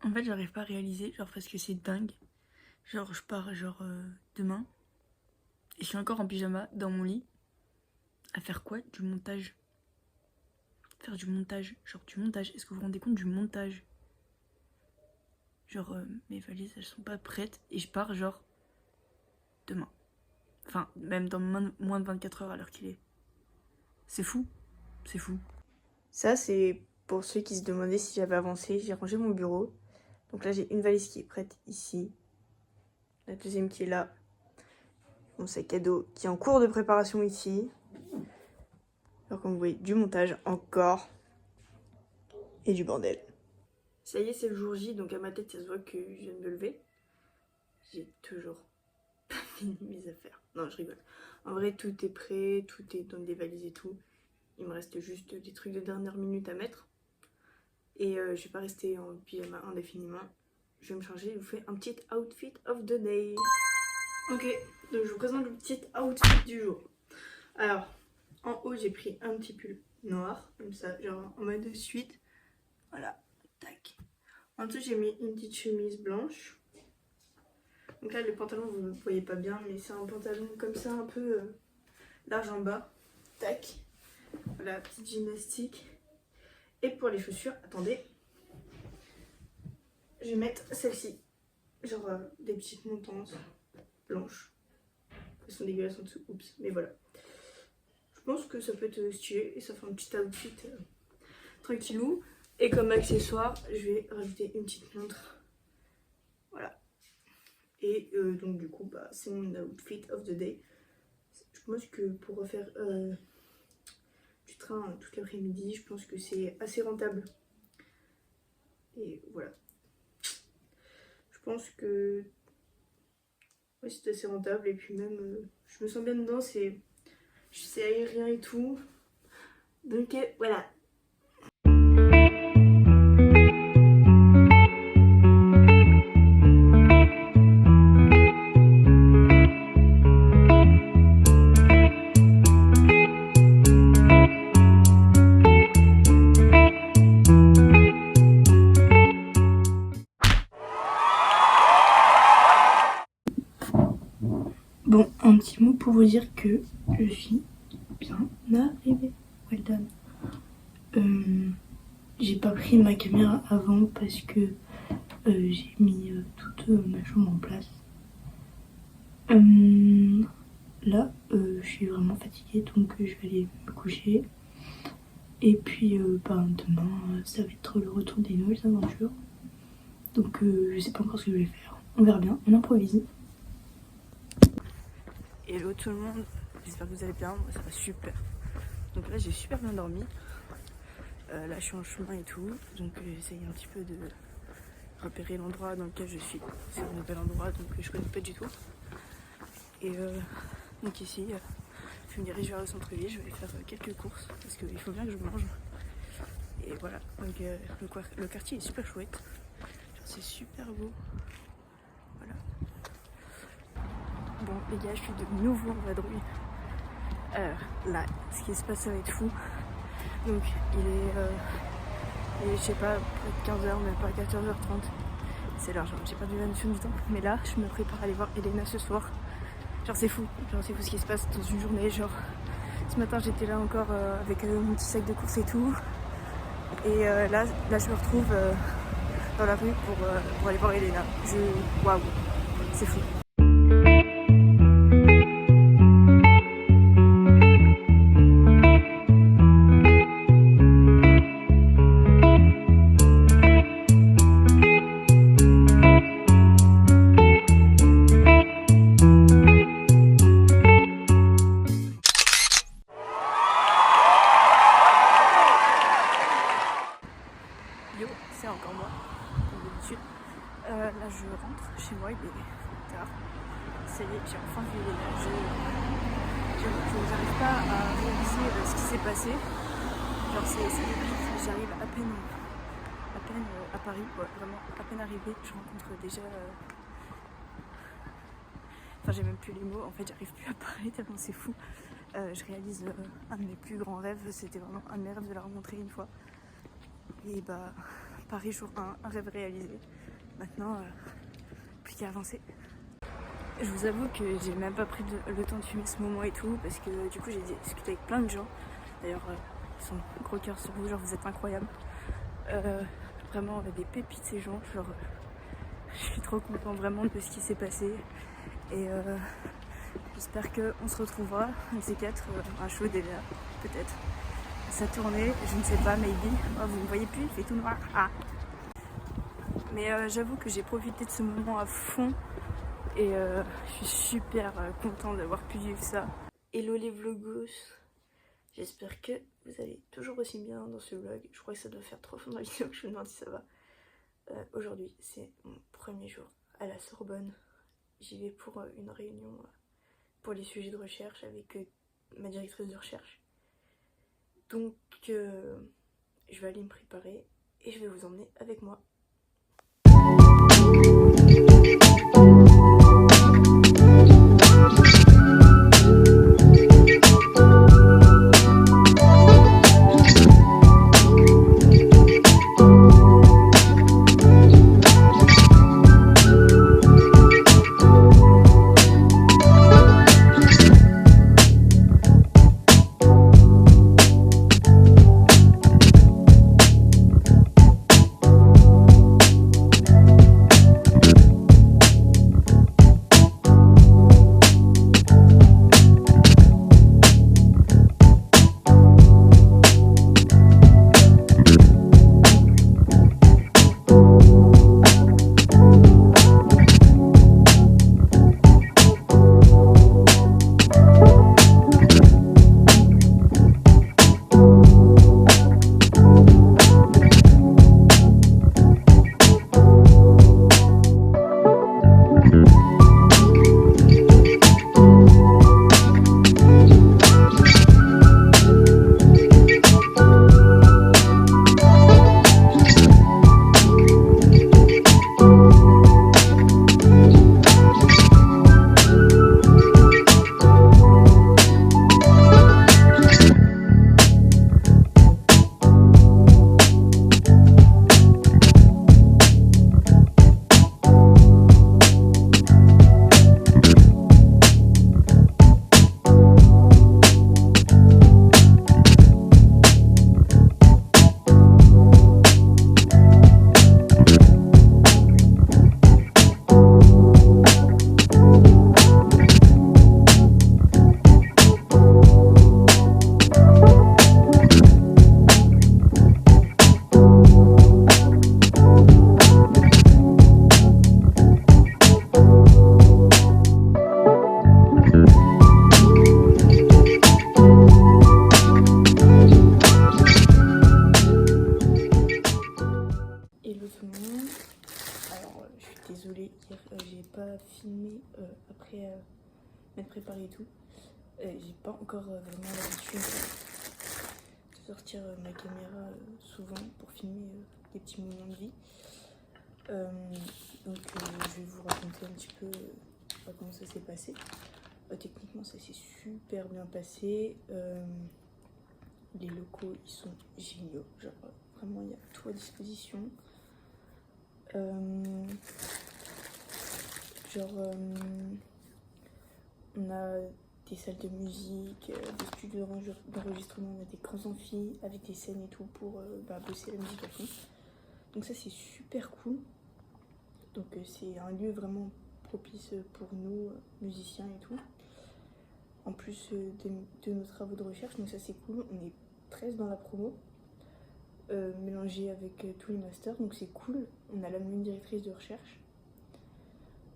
En fait, j'arrive pas à réaliser, genre, parce que c'est dingue. Genre, je pars, genre, demain. Et je suis encore en pyjama dans mon lit. À faire quoi? Du montage. Faire du montage. Genre, du montage. Est-ce que vous vous rendez compte du montage? Genre, mes valises, elles sont pas prêtes. Et je pars, genre, demain. Enfin, même dans moins de 24 heures à l'heure qu'il est. C'est fou. C'est fou. Ça, c'est pour ceux qui se demandaient si j'avais avancé. J'ai rangé mon bureau. Donc là, j'ai une valise qui est prête ici. La deuxième qui est là. Mon sac à dos qui est en cours de préparation ici. Alors comme vous voyez, du montage encore. Et du bordel. Ça y est, c'est le jour J, donc à ma tête, ça se voit que je viens de me lever. J'ai toujours pas fini mes affaires. Non, je rigole. En vrai, tout est prêt, tout est dans des valises et tout. Il me reste juste des trucs de dernière minute à mettre. Et je vais pas rester en pyjama indéfiniment. Je vais me changer et vous fais un petit outfit of the day. Ok, donc je vous présente le petit outfit du jour. Alors, en haut, j'ai pris un petit pull noir, comme ça, genre en mode de suite. Voilà, tac. En dessous, j'ai mis une petite chemise blanche. Donc là, le pantalon, vous ne voyez pas bien, mais c'est un pantalon comme ça, un peu large en bas. Tac. Voilà, petite gymnastique. Et pour les chaussures, attendez. Je vais mettre celle-ci. Genre des petites montantes blanches. Elles sont dégueulasses en dessous, oups, mais voilà. Je pense que ça peut être stylé et ça fait un petit outfit tranquillou. Et comme accessoire, je vais rajouter une petite montre. Voilà. Et donc du coup, bah, c'est mon outfit of the day. Je pense que pour refaire du train toute l'après-midi, je pense que c'est assez rentable. Et voilà. Je pense que oui, c'est assez rentable. Et puis même, je me sens bien dedans. C'est aérien et tout. Donc voilà. Bon, un petit mot pour vous dire que je suis bien arrivée. Well done. J'ai pas pris ma caméra avant parce que j'ai mis toute ma chambre en place. Là, je suis vraiment fatiguée, donc je vais aller me coucher. Et puis, demain, ça va être le retour des nouvelles aventures. Donc, je sais pas encore ce que je vais faire. On verra bien, on improvise. Hello tout le monde, j'espère que vous allez bien, moi ça va super. Donc là j'ai super bien dormi. Là je suis en chemin et tout, donc j'essaye un petit peu de repérer l'endroit dans lequel je suis. C'est un nouvel endroit donc je connais pas du tout. Et donc ici, je me dirige vers le centre-ville, je vais faire quelques courses parce qu'il faut bien que je mange. Et voilà, donc le quartier est super chouette, c'est super beau. Voilà. Bon les gars, je suis de nouveau en vadrouille. Là, ce qui se passe ça va être fou. Donc il est je sais pas, près de 15h, même pas 14h30. C'est l'heure, j'ai pas la notion du temps. Mais là, je me prépare à aller voir Elena ce soir. Genre c'est fou ce qui se passe dans une journée. Genre ce matin j'étais là encore avec mon petit sac de courses et tout. Et là je me retrouve dans la rue pour aller voir Elena. Waouh, c'est fou. Yo, c'est encore moi, comme d'habitude. Là je rentre chez moi, il est tard. Ça y est, j'ai enfin vu Elena. Je n'arrive pas à réaliser ce qui s'est passé. Genre c'est vite, j'arrive à peine à Paris, ouais, vraiment à peine arrivée, je rencontre déjà... Enfin j'ai même plus les mots, en fait j'arrive plus à parler tellement c'est fou. Je réalise un de mes plus grands rêves, c'était vraiment un de mes rêves de la rencontrer une fois. Et bah Paris jour 1, un rêve réalisé. Maintenant, plus qu'à avancer. Je vous avoue que j'ai même pas pris le temps de filmer ce moment et tout, parce que du coup j'ai discuté avec plein de gens. D'ailleurs, ils sont gros cœur sur vous, genre vous êtes incroyables. Vraiment, des pépites ces gens, genre je suis trop content vraiment de ce qui s'est passé. Et j'espère qu'on se retrouvera, un de ces quatre, un show déjà, peut-être. Sa tournée, je ne sais pas, maybe. Oh, vous ne voyez plus, il fait tout noir. Ah. Mais j'avoue que j'ai profité de ce moment à fond. Et je suis super contente d'avoir pu vivre ça. Hello les vlogos. J'espère que vous allez toujours aussi bien dans ce vlog. Je crois que ça doit faire 3 fois dans la vidéo que je me demande si ça va. Aujourd'hui, c'est mon premier jour à la Sorbonne. J'y vais pour une réunion pour les sujets de recherche avec ma directrice de recherche. Donc, je vais aller me préparer et je vais vous emmener avec moi. Désolée, hier j'ai pas filmé après m'être préparé et tout. J'ai pas encore vraiment l'habitude de sortir ma caméra souvent pour filmer des petits moments de vie. Donc je vais vous raconter un petit peu comment ça s'est passé. Techniquement ça s'est super bien passé. Les locaux ils sont géniaux, genre vraiment il y a tout à disposition. On a des salles de musique, des studios d'enregistrement, on a des grands amphis avec des scènes et tout pour bosser la musique à fond. Donc ça c'est super cool. Donc c'est un lieu vraiment propice pour nous, musiciens et tout. En plus de nos travaux de recherche, donc ça c'est cool. On est 13 dans la promo, mélangé avec tous les masters, donc c'est cool. On a la même directrice de recherche.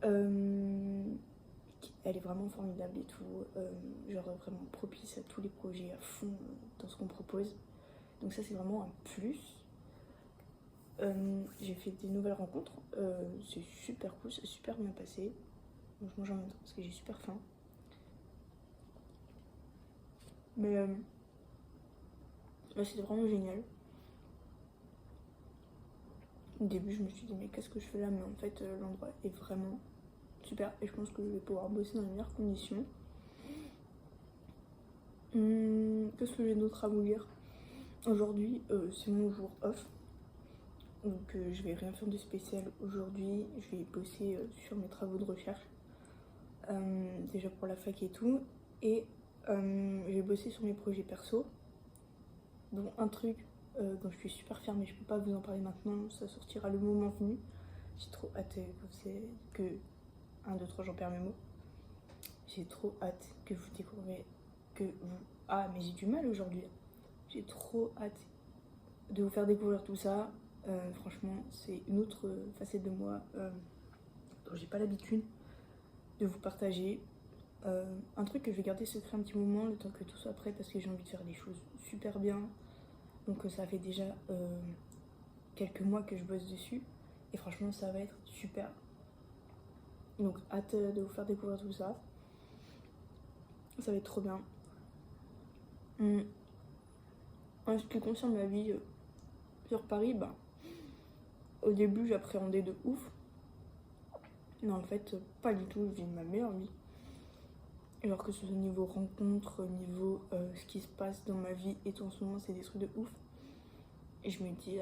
Elle est vraiment formidable et tout, genre vraiment propice à tous les projets à fond dans ce qu'on propose. Donc ça c'est vraiment un plus. J'ai fait des nouvelles rencontres, c'est super cool, c'est super bien passé. Donc je mange en même temps parce que j'ai super faim. Mais c'était vraiment génial. Au début je me suis dit mais qu'est-ce que je fais là, mais en fait l'endroit est vraiment super et je pense que je vais pouvoir bosser dans les meilleures conditions. Qu'est-ce que j'ai d'autre à vous dire? Aujourd'hui c'est mon jour off. Donc je vais rien faire de spécial aujourd'hui, je vais bosser sur mes travaux de recherche, déjà pour la fac et tout, et je vais bosser sur mes projets perso, dont un truc dont je suis super fière mais je peux pas vous en parler maintenant, ça sortira le moment venu. J'ai trop hâte que 1, 2, 3, j'en perds mes mots. J'ai trop hâte que vous découvriez, que vous... Ah, mais j'ai du mal aujourd'hui. J'ai trop hâte de vous faire découvrir tout ça. Franchement, c'est une autre facette de moi dont j'ai pas l'habitude de vous partager. Un truc que je vais garder secret un petit moment, le temps que tout soit prêt, parce que j'ai envie de faire les choses super bien. Donc ça fait déjà quelques mois que je bosse dessus. Et franchement, ça va être super. Donc hâte de vous faire découvrir tout ça. Ça va être trop bien. En ce qui concerne ma vie sur Paris, bah, au début j'appréhendais de ouf. Mais en fait, pas du tout, je vis ma meilleure vie. Alors que ce soit niveau rencontre, niveau ce qui se passe dans ma vie et tout en ce moment, c'est des trucs de ouf. Et je me dis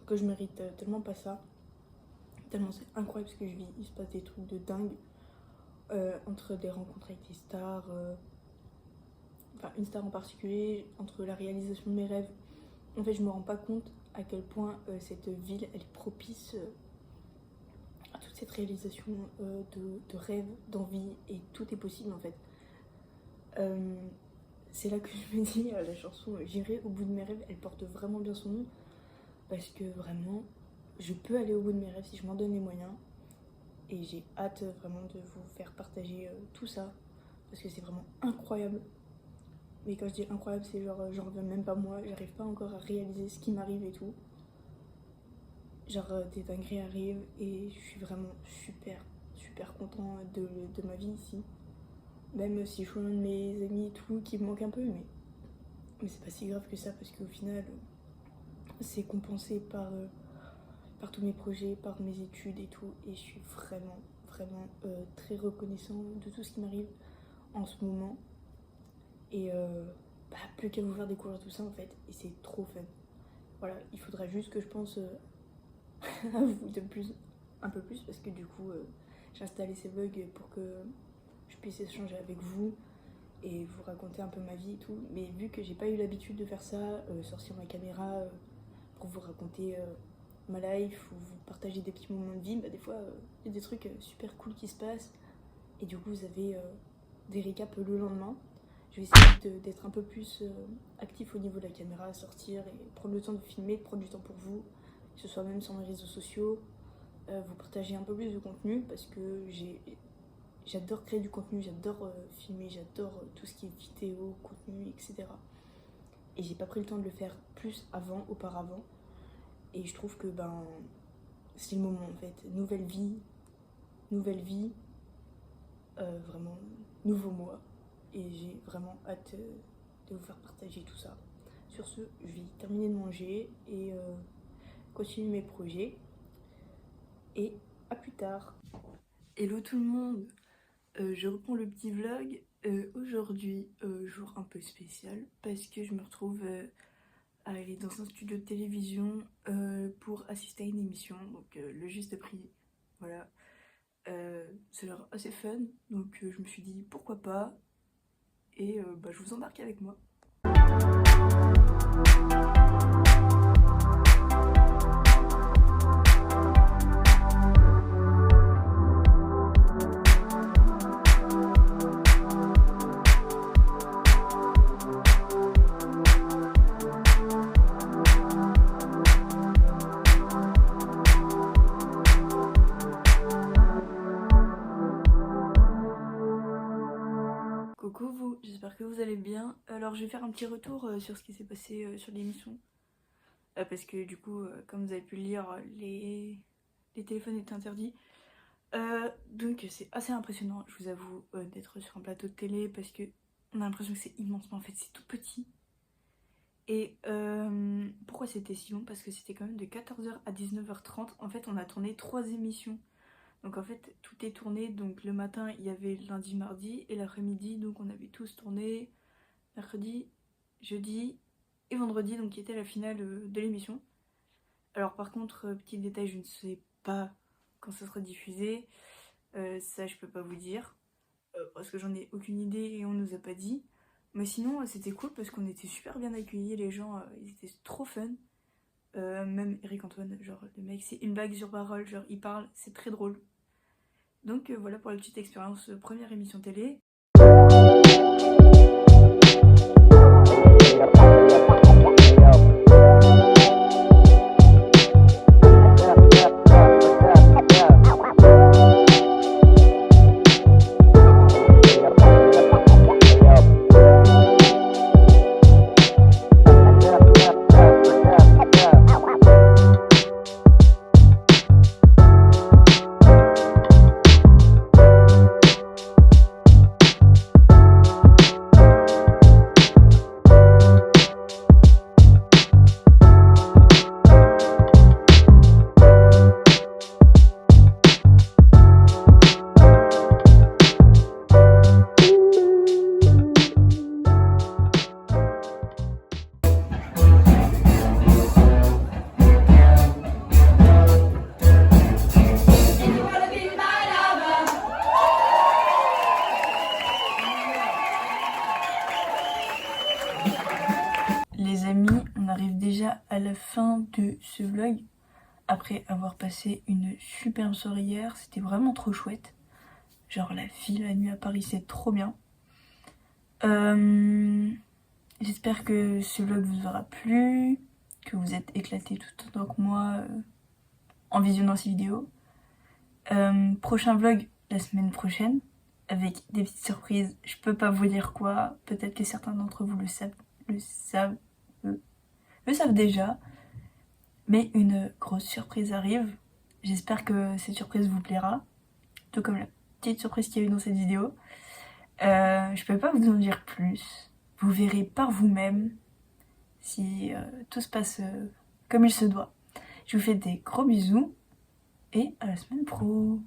que je mérite tellement pas ça. Tellement c'est incroyable ce que je vis, il se passe des trucs de dingue. Entre des rencontres avec des stars, enfin une star en particulier, entre la réalisation de mes rêves. En fait, je me rends pas compte à quel point cette ville, elle est propice à toute cette réalisation de rêves, d'envie, et tout est possible en fait. C'est là que je me dis, la chanson J'irai au bout de mes rêves, elle porte vraiment bien son nom, parce que vraiment, je peux aller au bout de mes rêves si je m'en donne les moyens. Et j'ai hâte vraiment de vous faire partager tout ça, parce que c'est vraiment incroyable. Mais quand je dis incroyable, c'est genre, j'en reviens même pas moi, j'arrive pas encore à réaliser ce qui m'arrive et tout. Genre, des dingueries arrivent et je suis vraiment super content de ma vie ici. Même si je suis loin de mes amis et tout, qui me manquent un peu, mais c'est pas si grave que ça, parce qu'au final, c'est compensé par tous mes projets, par mes études et tout. Et je suis vraiment très reconnaissant de tout ce qui m'arrive en ce moment. Et plus qu'à vous faire découvrir tout ça en fait, et c'est trop fun. Voilà, il faudra juste que je pense à vous un peu plus, parce que du coup j'ai installé ces vlogs pour que je puisse échanger avec vous et vous raconter un peu ma vie et tout. Mais vu que j'ai pas eu l'habitude de faire ça, sortir ma caméra pour vous raconter ma life ou vous partager des petits moments de vie, bah des fois il y a des trucs super cool qui se passent et du coup vous avez des récaps le lendemain. Je vais essayer d'être un peu plus actif au niveau de la caméra, sortir et prendre le temps de filmer, de prendre du temps pour vous, que ce soit même sur mes réseaux sociaux, vous partager un peu plus de contenu, parce que j'adore créer du contenu, j'adore filmer, j'adore tout ce qui est vidéo, contenu, etc. Et j'ai pas pris le temps de le faire plus auparavant. Et je trouve que c'est le moment en fait. Nouvelle vie, vraiment nouveau moi. Et j'ai vraiment hâte de vous faire partager tout ça. Sur ce, je vais terminer de manger et continuer mes projets. Et à plus tard. Hello tout le monde, je reprends le petit vlog. Aujourd'hui, jour un peu spécial, parce que je me retrouve à aller dans un studio de télévision pour assister à une émission, donc le juste prix, voilà. Ça a l'air assez fun, donc je me suis dit pourquoi pas, et je vous embarque avec moi. Coucou vous, j'espère que vous allez bien. Alors je vais faire un petit retour sur ce qui s'est passé sur l'émission. Parce que du coup, comme vous avez pu le lire, les téléphones étaient interdits. Donc c'est assez impressionnant, je vous avoue, d'être sur un plateau de télé, parce que on a l'impression que c'est immense, mais en fait c'est tout petit. Et pourquoi c'était si long? Parce que c'était quand même de 14h à 19h30. En fait on a tourné 3 émissions. Donc en fait tout est tourné, donc le matin il y avait lundi, mardi, et l'après-midi donc on avait tous tourné mercredi, jeudi et vendredi, donc qui était la finale de l'émission. Alors par contre, petit détail, je ne sais pas quand ça sera diffusé. Ça, je peux pas vous dire. Parce que j'en ai aucune idée et on nous a pas dit. Mais sinon, c'était cool parce qu'on était super bien accueillis. Les gens, ils étaient trop fun. Même Eric Antoine, genre le mec, c'est une blague sur parole. Genre, il parle, c'est très drôle. Donc voilà pour la petite expérience, première émission télé. Les amis, on arrive déjà à la fin de ce vlog. Après avoir passé une superbe soirée hier, c'était vraiment trop chouette. Genre la vie, la nuit à Paris, c'est trop bien. J'espère que ce vlog vous aura plu, que vous êtes éclatés tout autant que moi en visionnant ces vidéos. Prochain vlog la semaine prochaine, avec des petites surprises. Je peux pas vous dire quoi, peut-être que certains d'entre vous le savent déjà. Mais une grosse surprise arrive. J'espère que cette surprise vous plaira, tout comme la petite surprise qu'il y a eu dans cette vidéo. Je peux pas vous en dire plus. Vous verrez par vous-même si tout se passe comme il se doit. Je vous fais des gros bisous et à la semaine pro.